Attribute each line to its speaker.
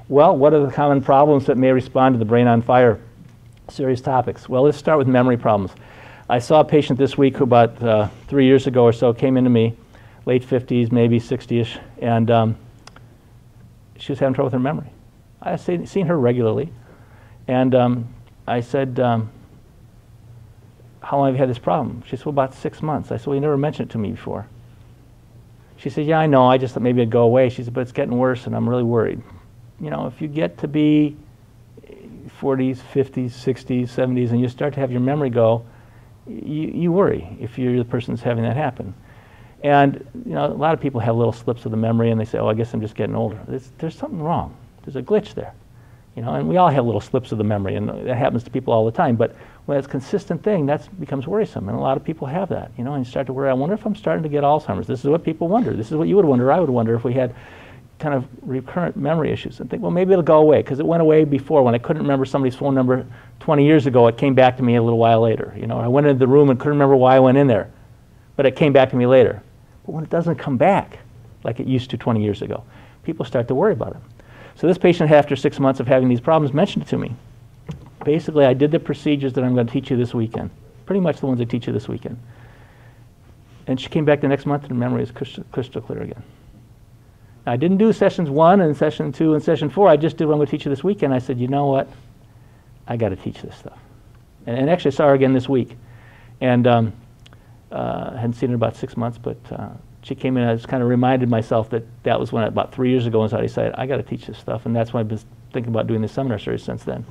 Speaker 1: Well, what are the common problems that may respond to the brain on fire? Serious topics. Well, let's start with memory problems. I saw a patient this week who about 3 years ago or so came into me, late 50s, maybe 60-ish, and she was having trouble with her memory. I had seen her regularly, and I said, how long have you had this problem? She said, well, about 6 months. I said, well, you never mentioned it to me before. She said, yeah, I know, I just thought maybe it'd go away. She said, but it's getting worse and I'm really worried. You know, if you get to be 40s, 50s, 60s, 70s, and you start to have your memory go, you worry if you're the person that's having that happen. And you know, a lot of people have little slips of the memory and they say, oh, I guess I'm just getting older. There's something wrong. There's a glitch there. You know, and we all have little slips of the memory, and that happens to people all the time. But when it's a consistent thing, that becomes worrisome, and a lot of people have that. You know, and you start to worry, I wonder if I'm starting to get Alzheimer's. This is what people wonder. This is what you would wonder, I would wonder, if we had kind of recurrent memory issues, and think, well, maybe it'll go away, because it went away before. When I couldn't remember somebody's phone number 20 years ago, it came back to me a little while later. You know, I went into the room and couldn't remember why I went in there, but it came back to me later. But when it doesn't come back like it used to 20 years ago, people start to worry about it. So this patient, after 6 months of having these problems, mentioned it to me. Basically, I did the procedures that I'm going to teach you this weekend, pretty much the ones I teach you this weekend. And she came back the next month and her memory is crystal clear again. Now, I didn't do sessions 1 and session 2 and session 4. I just did what I'm going to teach you this weekend. I said, you know what? I got to teach this stuff. And actually, I saw her again this week. And hadn't seen her in about 6 months, but she came in, I just kind of reminded myself that was when, about 3 years ago, I decided, I got to teach this stuff, and that's why I've been thinking about doing this seminar series since then.